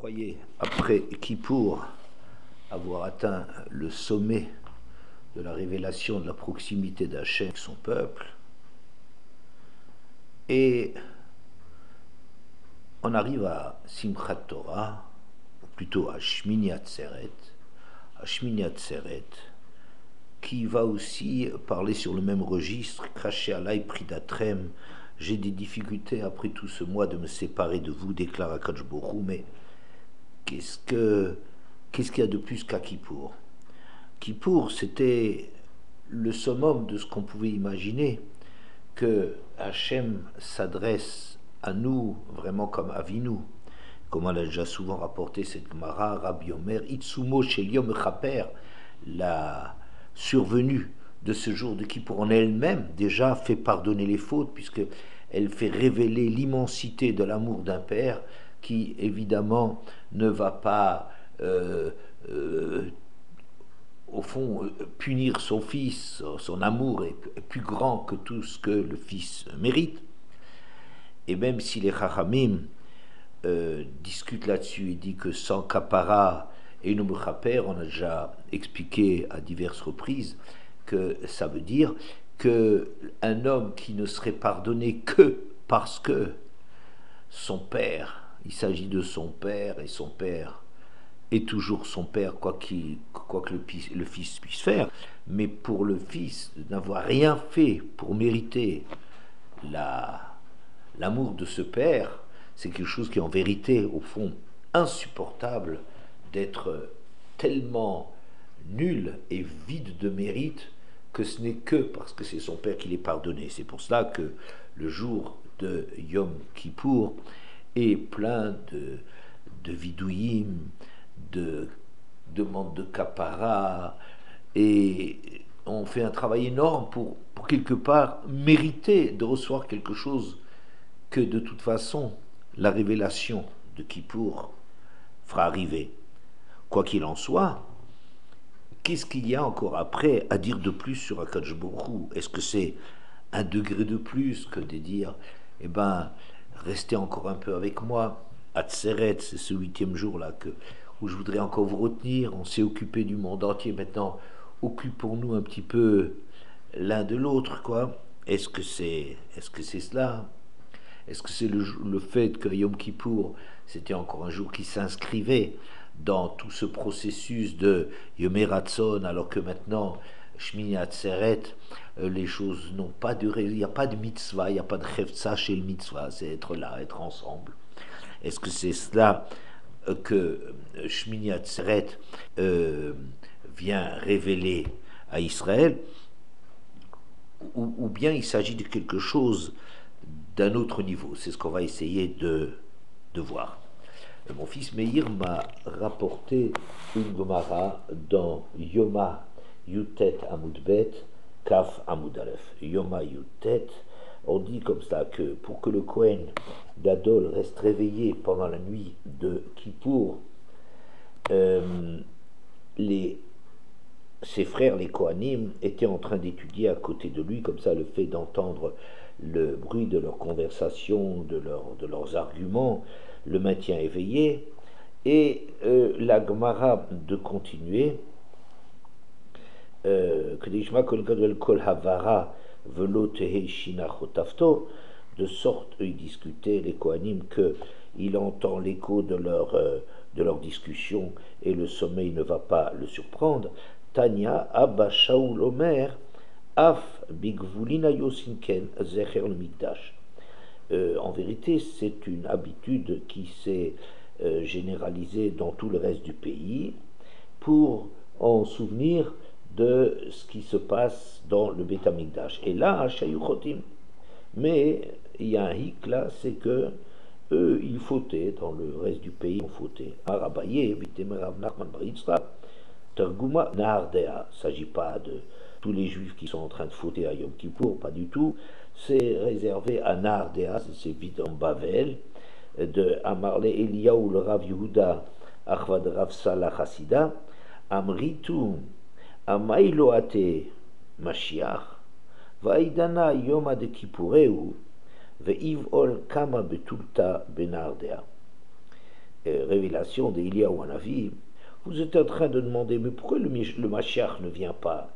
croyait, après Kippour, avoir atteint le sommet de la révélation de la proximité d'Hachem avec son peuple, et on arrive à Simchat Torah, ou plutôt à Shmini Atzeret, qui va aussi parler sur le même registre, Craché Alay Pridatrem, j'ai des difficultés après tout ce mois de me séparer de vous, déclare Akadosh Borou, mais qu'est-ce qu'il y a de plus qu'à Kippour? Kippour, c'était le summum de ce qu'on pouvait imaginer, que Hachem s'adresse à nous vraiment comme Avinu, comme on l'a déjà souvent rapporté cette Gemara, Rabbi Omer, Itsumo Shel Yom Chaper, la survenue de ce jour de Kippour en elle-même déjà fait pardonner les fautes, puisque elle fait révéler l'immensité de l'amour d'un père qui évidemment ne va pas au fond punir son fils. Son amour est plus grand que tout ce que le fils mérite, et même si les Chachamim discutent là-dessus et dit que sans kapara et no mechaper, on a déjà expliqué à diverses reprises que ça veut dire qu'un homme qui ne serait pardonné que parce que son père, il s'agit de son père, et son père est toujours son père, quoi que le fils puisse faire, mais pour le fils n'avoir rien fait pour mériter l'amour de ce père, c'est quelque chose qui est en vérité, au fond, insupportable, d'être tellement nul et vide de mérite que ce n'est que parce que c'est son père qui l'est pardonné. C'est pour cela que le jour de Yom Kippour est plein de vidouïm, de demandes de kapara, et on fait un travail énorme pour quelque part mériter de recevoir quelque chose que de toute façon la révélation de Kippour fera arriver. Quoi qu'il en soit, qu'est-ce qu'il y a encore après à dire de plus sur Akadosh Baruch Hu? Est-ce que c'est un degré de plus que de dire, eh ben, restez encore un peu avec moi, Atzeret, c'est ce 8e jour-là où je voudrais encore vous retenir, on s'est occupé du monde entier, maintenant occupons-nous un petit peu l'un de l'autre, quoi. Est-ce que c'est cela? Est-ce que c'est le fait que Yom Kippour, c'était encore un jour qui s'inscrivait dans tout ce processus de Yom Ratzon, alors que maintenant, Shmini Atzeret, les choses n'ont pas duré, il n'y a pas de mitzvah, il n'y a pas de chefza chez le mitzvah, c'est être là, être ensemble. Est-ce que c'est cela que Shmini Atzeret vient révéler à Israël, ou bien il s'agit de quelque chose d'un autre niveau? C'est ce qu'on va essayer de voir. Mon fils Meir m'a rapporté une Gemara dans Yoma Yutet Amoudbet, Kaf Amoud Aleph. Yoma Yutet, on dit comme ça que pour que le Kohen Gadol reste réveillé pendant la nuit de Kippour, ses frères, les Kohanim, étaient en train d'étudier à côté de lui, comme ça le fait d'entendre le bruit de leur conversation, de leurs arguments, le maintient éveillé, et la Gemara de continuer, de sorte, ils discutaient, les Kohanim, qu'il entend l'écho de leur discussion, et le sommeil ne va pas le surprendre. Tanya Abba Shaul Omer Af Bigvulina Yosinken Zecher le Mikdash. En vérité, c'est une habitude qui s'est généralisée dans tout le reste du pays pour en souvenir de ce qui se passe dans le Beth Amikdash. Et là, Shayuchotim. Mais il y a un hic là, c'est que eux, ils fautaient, dans le reste du pays, ils fautaient. Arabaye, Vitemerav Nachman Bar Yitzchak, Targuma Nahardea. Il ne s'agit pas de tous les juifs qui sont en train de fauter à Yom Kippour, pas du tout. C'est réservé à Nahardea, c'est vite en Bavel, de Amarle Eliyahu le Rav Yehuda, Achvad Rav Salah Hassida, Amritu, Amailoate Mashiach, Vaidana Yoma de Kippureu, Veivol Kama Betulta Benardea. Réveillé révélation d'Eliyahu Hanavi, vous êtes en train de demander, mais pourquoi le Mashiach ne vient pas?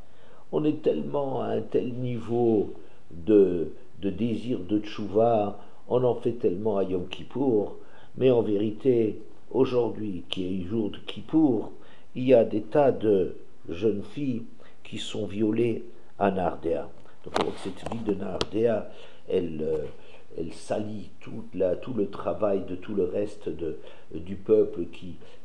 On est tellement à un tel niveau de désir de tchouva, on en fait tellement à Yom Kippour, mais en vérité, aujourd'hui, qui est le jour de Kippour, il y a des tas de jeunes filles qui sont violées à Nardéa. Donc cette ville de Nardéa, elle salit tout le travail de tout le reste du peuple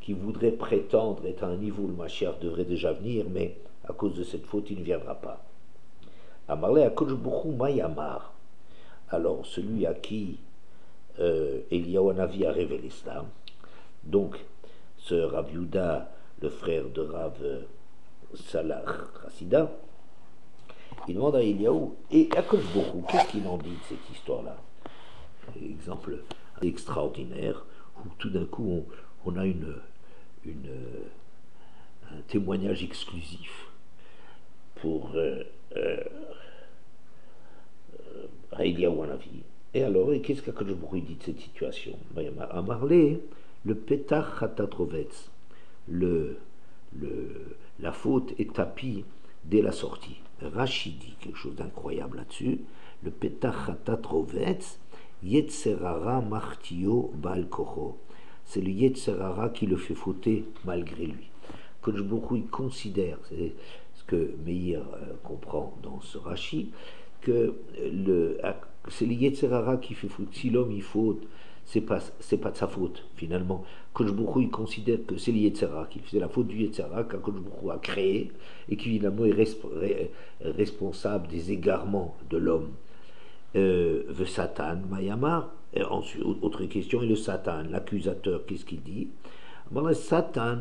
qui voudrait prétendre être à un niveau où le Mashiach devrait déjà venir, mais à cause de cette faute, il ne viendra pas. Amarle Akodesh Baruch Hu Mayamar. Alors, celui à qui Eliyahu Hanavi a révélé cela, donc ce Rav Yehuda, le frère de Rav Salah Hassida, il demande à Eliyahu, et Akodesh Baruch Hu, qu'est-ce qu'il en dit de cette histoire-là? Exemple extraordinaire, où tout d'un coup on a un témoignage exclusif pour Eliyahu Hanavi. Et alors, qu'est-ce qu'Akadosh Baruch Hu dit de cette situation? Amarlé, le Petach Hatatrovetz, la faute est tapie dès la sortie. Rashi dit quelque chose d'incroyable là-dessus. Le Petach Hatatrovetz, Yetzerara Martio Baal Kocho. C'est le Yetzerara qui le fait fauter malgré lui. Akadosh Baruch Hu, il considère, c'est ce que Meir comprend dans ce Rashi, que c'est le Yetzerara qui fait faute. Si l'homme il faute, c'est pas de sa faute finalement. Akadosh Baruch Hu, il considère que c'est le Yetzerara qui fait la faute du Yetzerara qu'Akadosh Baruch Hu a créé et qui finalement est responsable des égarements de l'homme. Le Satan, Mayamar. Ensuite, autre question, et le Satan, l'accusateur, qu'est-ce qu'il dit? Le Satan,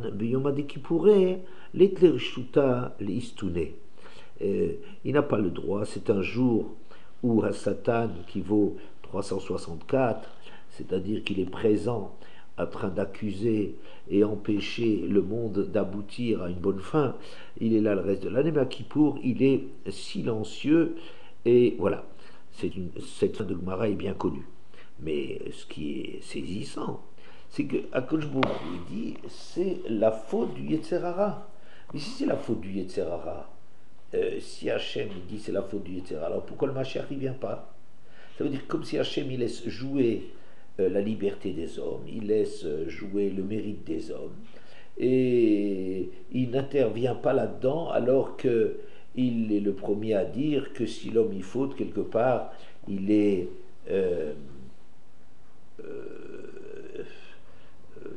qui pourrait l'Etler Shuta l'Istune. Il n'a pas le droit, c'est un jour où un Satan qui vaut 364, c'est-à-dire qu'il est présent en train d'accuser et empêcher le monde d'aboutir à une bonne fin, il est là le reste de l'année, mais à Kippour, il est silencieux, et voilà. Cette fin de Gemara est bien connue. Mais ce qui est saisissant, c'est que Akadosh Baruch Hu dit c'est la faute du Yetzerara. Mais si c'est la faute du Yetzerara, si Hachem dit c'est la faute du Yetzerara, alors pourquoi le Mashiach ne vient pas? Ça veut dire comme si Hachem il laisse jouer la liberté des hommes, il laisse jouer le mérite des hommes, et il n'intervient pas là-dedans alors que il est le premier à dire que si l'homme y faute quelque part, il est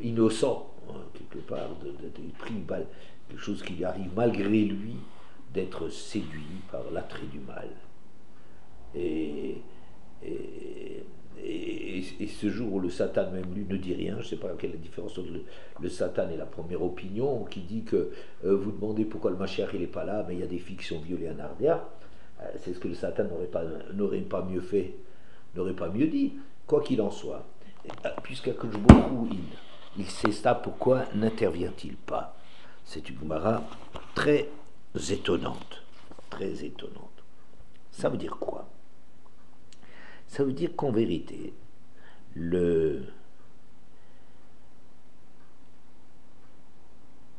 innocent, hein, quelque part, quelque chose qui arrive malgré lui d'être séduit par l'attrait du mal. Et ce jour où le Satan même lui ne dit rien, je ne sais pas quelle est la différence entre le Satan et la première opinion, qui dit que vous demandez pourquoi le Mashiach il n'est pas là, mais il y a des filles qui sont violées en Ardéa, c'est ce que le Satan n'aurait pas mieux fait, n'aurait pas mieux dit, quoi qu'il en soit. Puisqu'Akadosh Baruch Hu, il sait ça, pourquoi n'intervient-il pas? C'est une Gemara très étonnante, très étonnante. Ça veut dire quoi? Ça veut dire qu'en vérité, le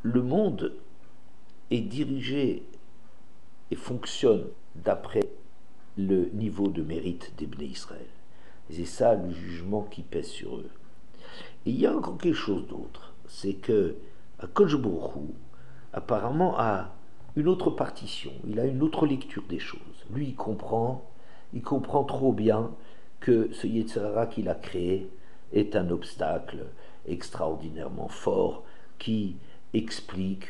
monde est dirigé et fonctionne d'après le niveau de mérite des Bnei Israël. C'est ça le jugement qui pèse sur eux. Et il y a encore quelque chose d'autre, c'est que Akadosh Baruch Hu apparemment a une autre partition, il a une autre lecture des choses. Lui, il comprend trop bien que ce Yetzirah qu'il a créé est un obstacle extraordinairement fort qui explique,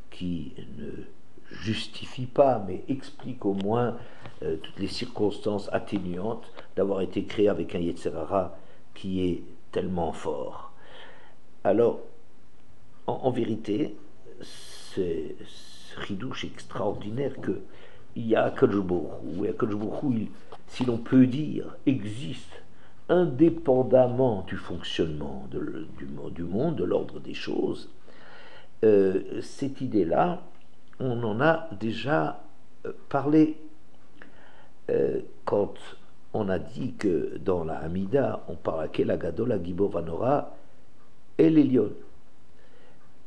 qui ne justifie pas, mais explique au moins toutes les circonstances atténuantes d'avoir été créé avec un Yetzirah qui est tellement fort. Alors, en vérité, c'est ce ridouche extraordinaire que il y a Akadosh Baruch Hu, et Akadosh Baruch Hu, si l'on peut dire, existe indépendamment du fonctionnement du monde, de l'ordre des choses. Cette idée-là, on en a déjà parlé quand on a dit que dans la Hamida, on parle à Kel Agadol, à Gibor Vanora et l'Elion.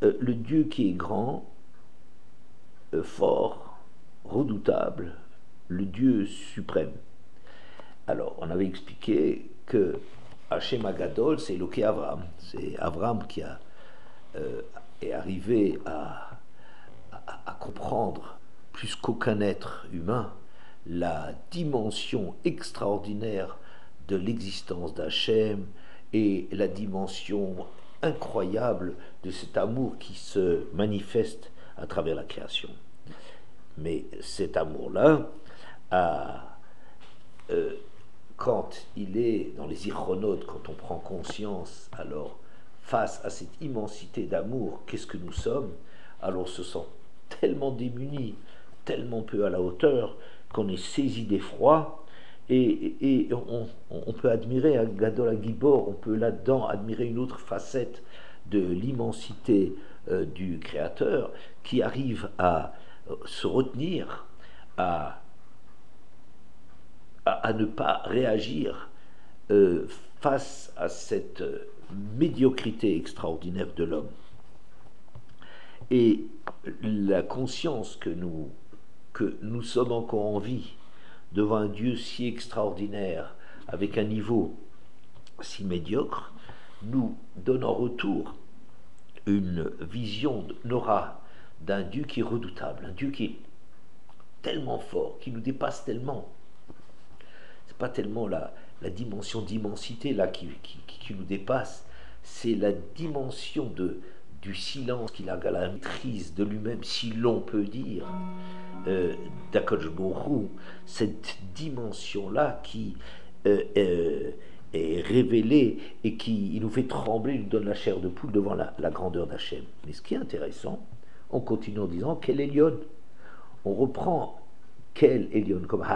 le Dieu qui est grand, fort, redoutable, le Dieu suprême. Alors, on avait expliqué que Hachem Agadol, c'est Eloké Avram. C'est Avram qui est arrivé à comprendre, plus qu'aucun être humain, la dimension extraordinaire de l'existence d'Hachem et la dimension incroyable de cet amour qui se manifeste à travers la création. Mais cet amour-là, quand il est dans les ichronotes, quand on prend conscience, alors face à cette immensité d'amour, qu'est-ce que nous sommes? Alors on se sent tellement démunis, tellement peu à la hauteur, qu'on est saisi d'effroi, et on peut admirer à Gadol Agibor, on peut là-dedans admirer une autre facette de l'immensité du Créateur, qui arrive à se retenir, à ne pas réagir face à cette médiocrité extraordinaire de l'homme. Et la conscience que nous sommes encore en vie devant un Dieu si extraordinaire, avec un niveau si médiocre, nous donne en retour une vision, une aura d'un Dieu qui est redoutable, un Dieu qui est tellement fort, qui nous dépasse tellement. C'est pas tellement la dimension d'immensité là qui nous dépasse, c'est la dimension du silence qu'il a, la maîtrise de lui-même, si l'on peut dire, d'Akadosh Baruch Hu, cette dimension-là qui est révélée et qui nous fait trembler, nous donne la chair de poule devant la grandeur d'Hachem. Mais ce qui est intéressant, on continue en disant quel Elion. On reprend quel Elion, comme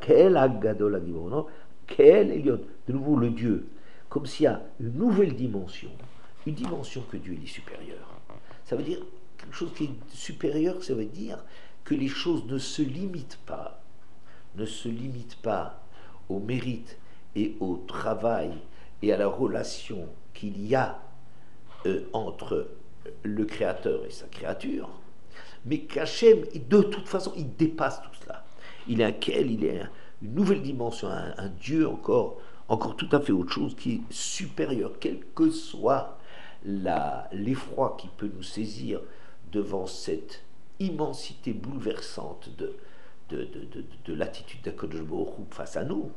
quel Agadol Agibor, quel Elion, de nouveau le Dieu, comme s'il y a une nouvelle dimension, une dimension que Dieu est supérieur. Ça veut dire quelque chose qui est supérieur, ça veut dire que les choses ne se limitent pas au mérite et au travail et à la relation qu'il y a entre le Créateur et sa créature, mais qu'Hachem, de toute façon, il dépasse tout cela. Il est il est une nouvelle dimension, un Dieu encore tout à fait autre chose, qui est supérieur, quel que soit l'effroi qui peut nous saisir devant cette immensité bouleversante de l'attitude d'Akadosh Baruch Hu face à nous,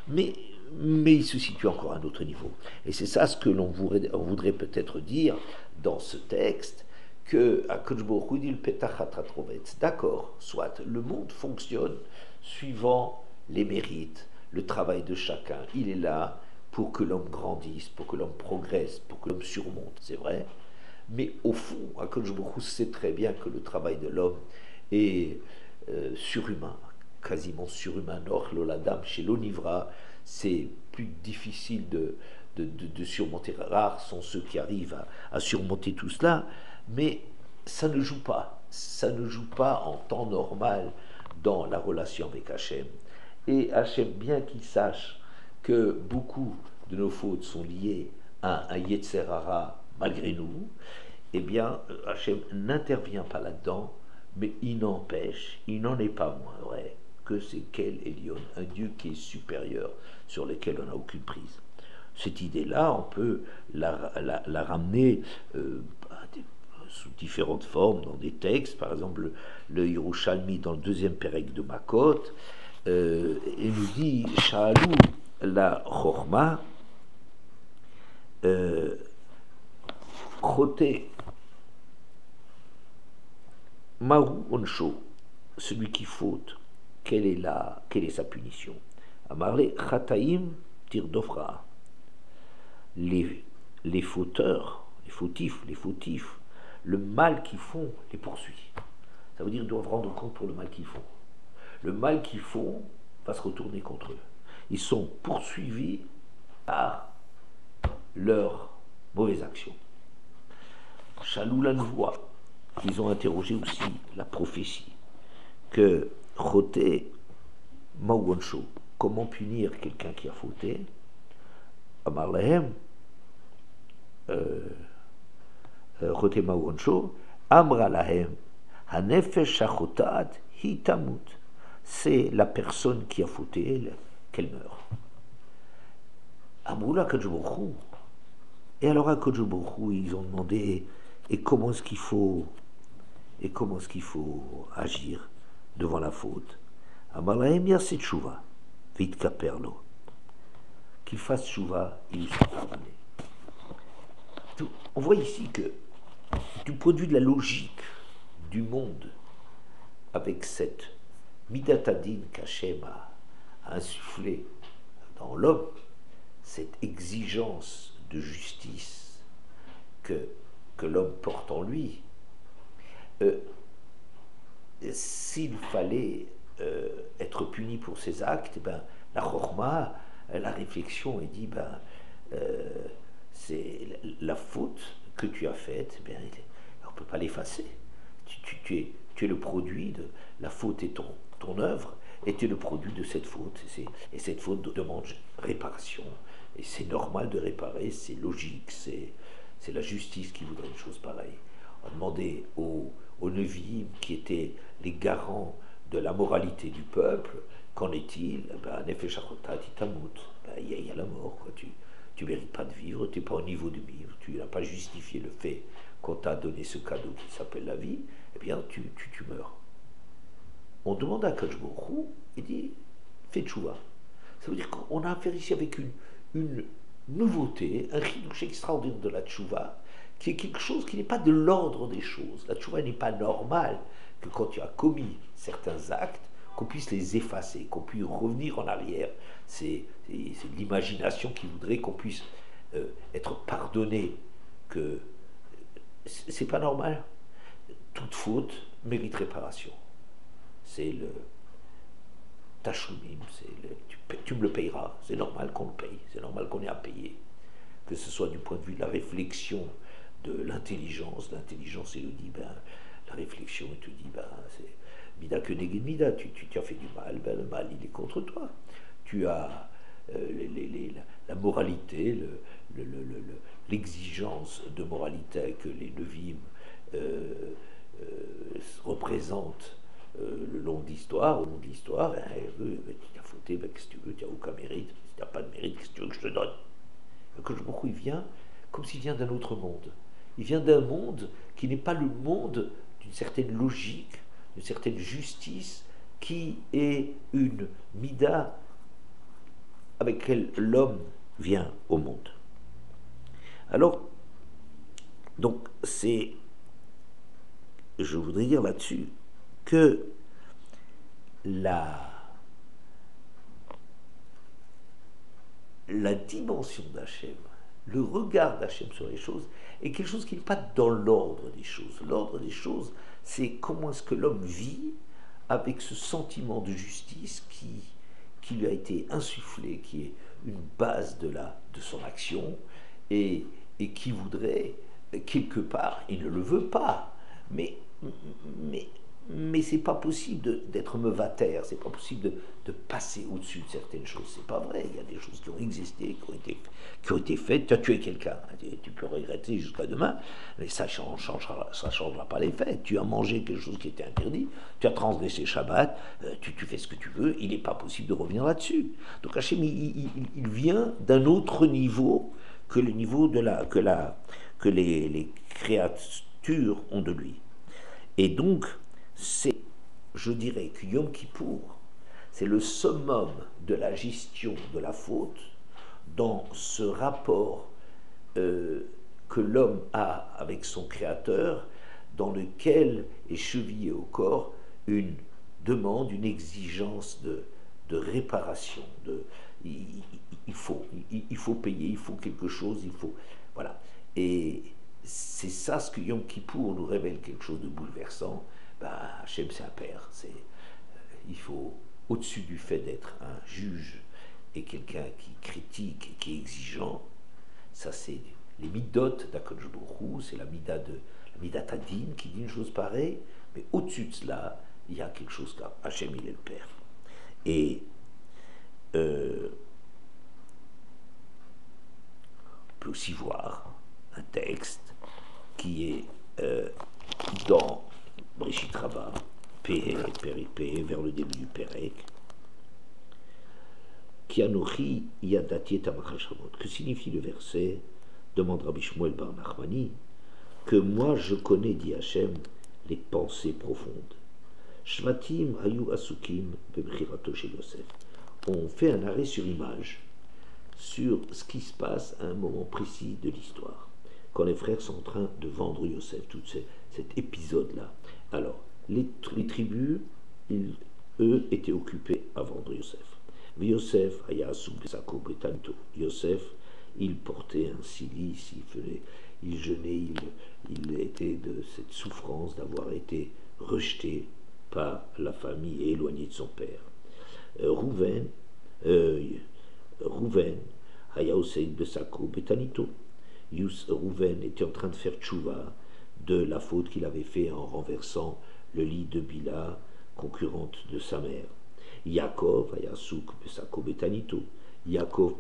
mais il se situe encore à un autre niveau. Et c'est ça ce que l'on voudrait peut-être dire dans ce texte, que Akadosh Baruch Hu dit le Petach HaTratrovetz. D'accord, soit, le monde fonctionne suivant les mérites, le travail de chacun. Il est là pour que l'homme grandisse, pour que l'homme progresse, pour que l'homme surmonte, c'est vrai. Mais au fond, Akadosh Baruch Hu sait très bien que le travail de l'homme est surhumain, quasiment surhumain. Or, l'oladam chez l'onivra, c'est plus difficile de surmonter. Rares sont ceux qui arrivent à surmonter tout cela, mais ça ne joue pas. Ça ne joue pas en temps normal dans la relation avec Hachem. Et Hachem, bien qu'il sache que beaucoup de nos fautes sont liées à un Yetzer Hara malgré nous, eh bien, Hachem n'intervient pas là-dedans, mais il n'empêche, il n'en est pas moins vrai que c'est quel Elion, un Dieu qui est supérieur, sur lequel on n'a aucune prise. Cette idée-là, on peut la ramener sous différentes formes dans des textes, par exemple le Yerushalmi dans le deuxième Pérec de Makot, il nous dit Sha'alou la Chorma Choté Mahu Onsho, celui qui faute, quelle est sa punition? Amarle Chataim Tirdofra, les fauteurs, les fautifs, le mal qu'ils font les poursuit. Ça veut dire qu'ils doivent rendre compte pour le mal qu'ils font. Le mal qu'ils font va se retourner contre eux. Ils sont poursuivis par leurs mauvaises actions. Chaloulan voit, ils ont interrogé aussi la prophétie que Choté Mawonsho, comment punir quelqu'un qui a fauté? Amar Lahem, Chotema Wonsho, Amra Lahem, Hanefesh Achotat, Hitamut. C'est la personne qui a fauté qu'elle meurt. Amroula Kadjoubourou. Et alors à Kadjoubourou, ils ont demandé et comment est-ce qu'il faut agir devant la faute. Amalahem Yaset Tshuva, Vit Kaperlo. Qu'il fasse Tshuva, il lui sera pardonné. On voit ici que, du point de vue de la logique du monde, avec cette Midatadin qu'Hachem a insufflé dans l'homme, cette exigence de justice que l'homme porte en lui, s'il fallait être puni pour ses actes, ben, la chorma, la réflexion, il dit, c'est la faute que tu as faite, ben, on ne peut pas l'effacer. Tu es le produit de la faute et ton œuvre, et tu es le produit de cette faute. Et cette faute demande réparation. Et c'est normal de réparer, c'est logique, c'est la justice qui voudrait une chose pareille. On demandait aux Nevi'im, qui étaient les garants de la moralité du peuple, qu'en est-il? Nefesh Achotat Hitamut. Il y a la mort, quoi. Tu ne mérites pas de vivre, tu n'es pas au niveau de vivre, tu n'as pas justifié le fait qu'on t'a donné ce cadeau qui s'appelle la vie, eh bien tu meurs. On demande à Kadjbourou, il dit, fais tchouva. Ça veut dire qu'on a affaire ici avec une nouveauté, un chidouche extraordinaire de la tchouva, qui est quelque chose qui n'est pas de l'ordre des choses. La tchouva n'est pas normale que quand tu as commis certains actes, qu'on puisse les effacer, qu'on puisse revenir en arrière. C'est l'imagination qui voudrait qu'on puisse être pardonné, que c'est pas normal. Toute faute mérite réparation. C'est le tachumim, tu me le payeras, c'est normal qu'on le paye, c'est normal qu'on ait à payer. Que ce soit du point de vue de la réflexion, de l'intelligence, il nous dit, la réflexion, il te dit, c'est mida que neged mida, tu as fait du mal, le mal il est contre toi. Tu as la moralité, l'exigence de moralité que les Nevi'im représentent le long de l'histoire, au long de l'histoire, tu as fauté, qu'est-ce que tu veux, tu n'as aucun mérite, si tu n'as pas de mérite, qu'est-ce que tu veux que je te donne? Que il vient comme s'il vient d'un autre monde. Il vient d'un monde qui n'est pas le monde d'une certaine logique, d'une certaine justice, qui est une mida avec laquelle l'homme vient au monde. Alors, donc, je voudrais dire là-dessus que la dimension d'Hachem, le regard d'Hachem sur les choses, est quelque chose qui n'est pas dans l'ordre des choses. L'ordre des choses, c'est comment est-ce que l'homme vit avec ce sentiment de justice qui lui a été insufflé, qui est une base de son action, et qui voudrait, quelque part, il ne le veut pas, mais c'est pas possible d'être mevater, c'est pas possible de passer au-dessus de certaines choses, c'est pas vrai. Il y a des choses qui ont existé, qui ont été faites. Tu as tué quelqu'un, tu peux regretter jusqu'à demain, mais ça changera pas les faits. Tu as mangé quelque chose qui était interdit, tu as transgressé Shabbat, tu fais ce que tu veux, il n'est pas possible de revenir là-dessus. Donc Hachem, il vient d'un autre niveau que le niveau que les créatures ont de lui. Et donc, je dirais que Yom Kippour, c'est le summum de la gestion de la faute dans ce rapport que l'homme a avec son Créateur, dans lequel est chevillé au corps une demande, une exigence de réparation. Il faut payer, il faut quelque chose, voilà. Et c'est ça ce que Yom Kippour nous révèle, quelque chose de bouleversant. Hachem, c'est un père. Il faut, au-dessus du fait d'être un juge et quelqu'un qui critique et qui est exigeant, ça c'est les midot d'Akadosh Baruch Hu, c'est la midat Adin qui dit une chose pareille, mais au-dessus de cela, il y a quelque chose comme Hachem, il est le père. Et on peut aussi voir un texte qui est dans Brishit Rabbah, Péripé, vers le début du Pérec, Kianochi Yadati et Amachashamot. Que signifie le verset? Demande Rabbi Shmuel bar Nachmani, que moi je connais, dit Hachem, les pensées profondes. Shvatim Hayu Asukim Bebchirato chez Yosef. On fait un arrêt sur image sur ce qui se passe à un moment précis de l'histoire, quand les frères sont en train de vendre Yosef, tout cet épisode-là. Alors, les tribus, eux, étaient occupés à vendre Yosef. Mais Yosef, Yosef, il portait un cilice, il jeûnait, il était de cette souffrance d'avoir été rejeté par la famille et éloigné de son père. Rouven, Hayaoseid Besako Betanito. Rouven était en train de faire tchouva de la faute qu'il avait fait en renversant le lit de Bila, concurrente de sa mère. Yaakov, Hayasouk Besako Betanito. Yaakov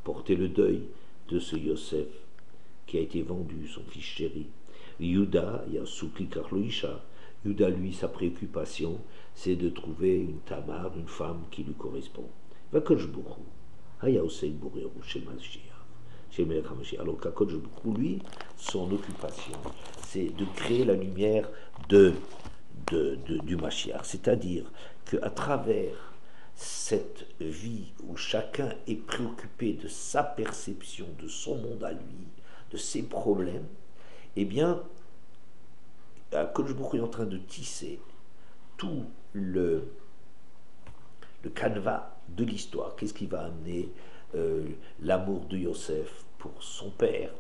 portait le deuil de ce Yosef qui a été vendu, son fils chéri. Yuda, Yasouk Likarloisha. Yuda, lui, sa préoccupation, c'est de trouver une Tamar, une femme qui lui correspond. Alors qu'Akadosh Baruch Hu, lui, son occupation, c'est de créer la lumière du Mashiach. C'est-à-dire qu'à travers cette vie où chacun est préoccupé de sa perception, de son monde à lui, de ses problèmes, eh bien, Akadosh Baruch Hu est en train de tisser tout le canevas de l'histoire. Qu'est-ce qui va amener l'amour de Yosef pour son père,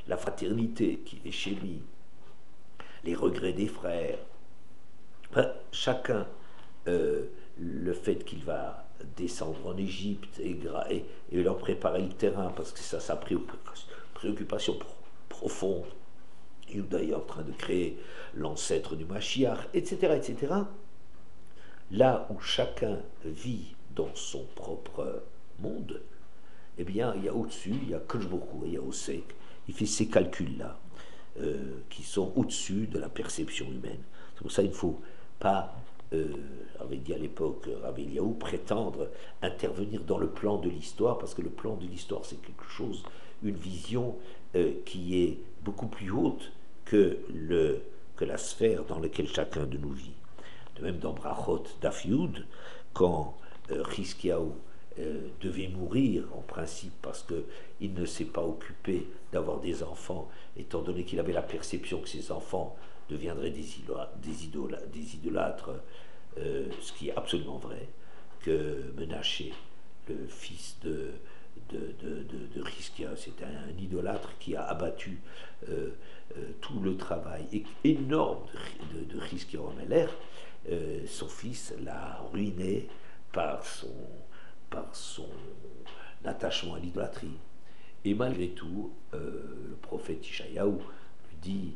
la fraternité qui est chez lui, les regrets des frères, chacun, le fait qu'il va descendre en Égypte et leur préparer le terrain, parce que c'est sa préoccupation profonde. Yuda est en train de créer l'ancêtre du Mashiach, etc., etc. Là où chacun vit dans son propre monde, eh bien, il y a au-dessus, il y a Akadosh Baruch Hu, il y a Osek, il fait ces calculs-là, qui sont au-dessus de la perception humaine. C'est pour ça qu'il ne faut pas, avait dit à l'époque Rabbi Eliaou, prétendre intervenir dans le plan de l'histoire, parce que le plan de l'histoire, c'est quelque chose, une vision qui est beaucoup plus haute que la sphère dans laquelle chacun de nous vit. De même dans Brachot Daf Yud, quand Chizkiyahu devait mourir en principe parce qu'il ne s'est pas occupé d'avoir des enfants, étant donné qu'il avait la perception que ses enfants deviendraient des idolâtres, ce qui est absolument vrai, que Menaché, le fils de Chizkiyahu, c'était un idolâtre qui a abattu tout le travail énorme de Chizkiyahu Amelech. Son fils l'a ruiné par son attachement à l'idolâtrie. Et malgré tout, le prophète Ishayahu lui dit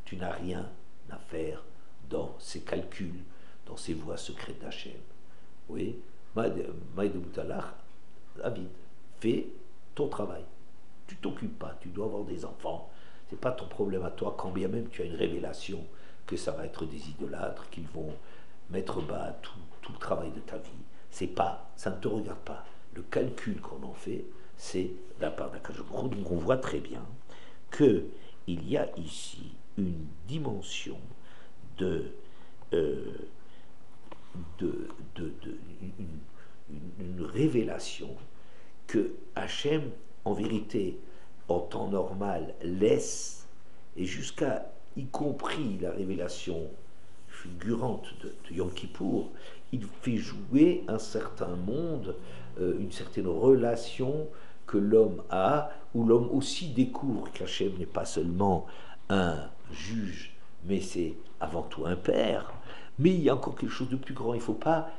tu n'as rien à faire dans ces calculs, dans ces voies secrètes d'Hachem. Oui, David, fais ton travail. Tu t'occupes pas, tu dois avoir des enfants. C'est pas ton problème à toi, quand bien même tu as une révélation que ça va être des idolâtres, qu'ils vont mettre bas tout le travail de ta vie. Ça ne te regarde pas. Le calcul qu'on en fait, c'est de la part d'Akadosh Baruch Hu. Donc on voit très bien qu'il y a ici une dimension une révélation que Hachem, en vérité, en temps normal, laisse, et jusqu'à y compris la révélation fulgurante de Yom Kippour, il fait jouer un certain monde, une certaine relation que l'homme a, où l'homme aussi découvre qu'Hachem n'est pas seulement un juge, mais c'est avant tout un père. Mais il y a encore quelque chose de plus grand. Il ne faut pas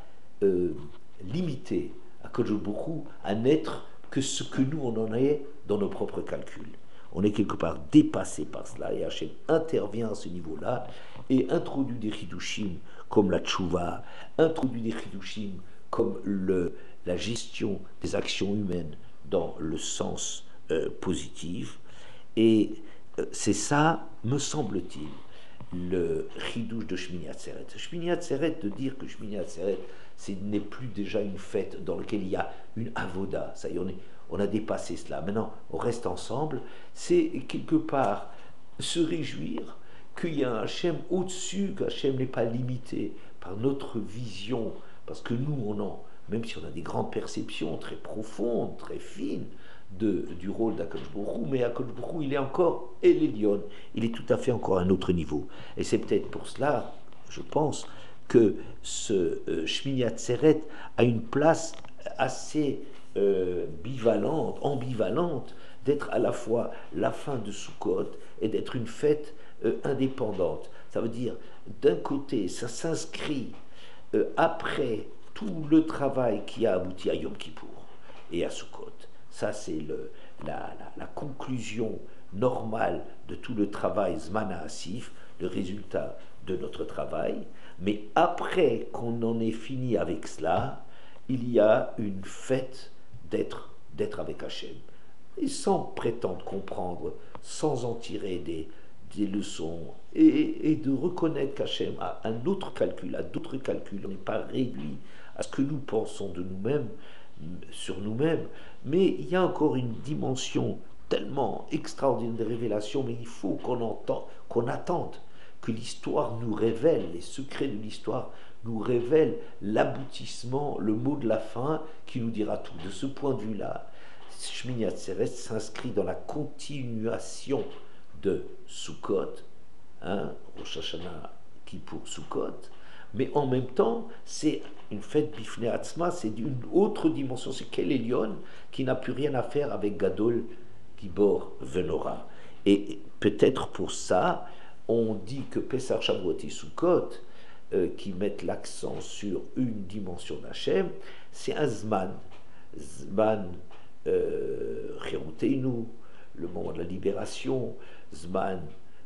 limiter Akadosh Baruch Hu à n'être que ce que nous on en est dans nos propres calculs. On est quelque part dépassé par cela, et Hachem intervient à ce niveau-là et introduit des chidushim comme la tchouva, introduit des chidushim comme la gestion des actions humaines dans le sens positive. Et c'est ça, me semble-t-il, le chidouche de Shmini Atzeret. Shmini Atzeret, de dire que Shmini Atzeret, ce n'est plus déjà une fête dans laquelle il y a une avoda, ça y est, on a dépassé cela, maintenant on reste ensemble, c'est quelque part se réjouir qu'il y a un Hachem au-dessus, qu'Hachem n'est pas limité par notre vision, parce que nous, même si on a des grandes perceptions très profondes, très fines, du rôle d'Akadosh Baruch Hu, mais Akadosh Baruch Hu, il est encore Elyon, il est tout à fait encore à un autre niveau. Et c'est peut-être pour cela, je pense, que ce Shmini Atzeret a une place assez ambivalente, d'être à la fois la fin de Sukkot et d'être une fête indépendante. Ça veut dire, d'un côté, ça s'inscrit après tout le travail qui a abouti à Yom Kippour et à Sukkot. Ça, c'est la conclusion normale de tout le travail Zman HaAsif, le résultat de notre travail. Mais après qu'on en ait fini avec cela, il y a une fête d'être avec Hachem. Et sans prétendre comprendre, sans en tirer des leçons, et de reconnaître qu'Hachem a un autre calcul, a d'autres calculs. On n'est pas réduit à ce que nous pensons de nous-mêmes, sur nous-mêmes, mais il y a encore une dimension tellement extraordinaire de révélation, mais il faut qu'on attende que l'histoire nous révèle, les secrets de l'histoire nous révèlent l'aboutissement, le mot de la fin qui nous dira tout. De ce point de vue-là, Shmini Atzeret s'inscrit dans la continuation de Sukkot, Rosh Hashanah, Kippour, Sukkot, mais en même temps, c'est une fête Bifnei Atzma, c'est d'une autre dimension, c'est Kel Elyon qui n'a plus rien à faire avec Gadol, Gibor, Venora. Et peut-être pour ça, on dit que Pesach, Shavuot et Sukkot, qui mettent l'accent sur une dimension d'Hachem, c'est un Zman Chiroteinu, le moment de la libération, Zman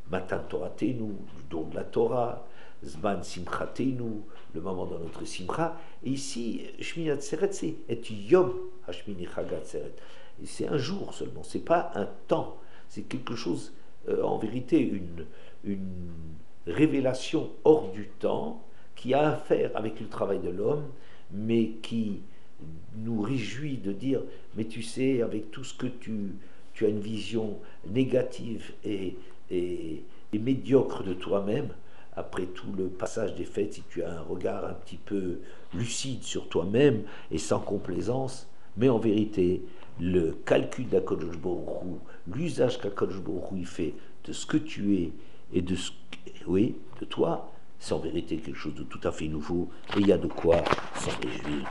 Matan Toratenu, le don de la Torah, Zman Simchatenu, le moment de notre Simcha. Et ici, Shmini Atzeret, c'est et Yom Hashmini Chag Atzeret. C'est un jour seulement, c'est pas un temps, c'est quelque chose, en vérité, une révélation hors du temps qui a à faire avec le travail de l'homme, mais qui nous réjouit de dire, mais tu sais, avec tout ce que tu as une vision négative et médiocre de toi-même, après tout le passage des fêtes, si tu as un regard un petit peu lucide sur toi-même et sans complaisance, mais en vérité, le calcul d'Akadosh Baruch Hu, l'usage qu'Akadosh Baruch Hu fait de ce que tu es et de toi, c'est en vérité quelque chose de tout à fait nouveau et il y a de quoi s'en réjouir.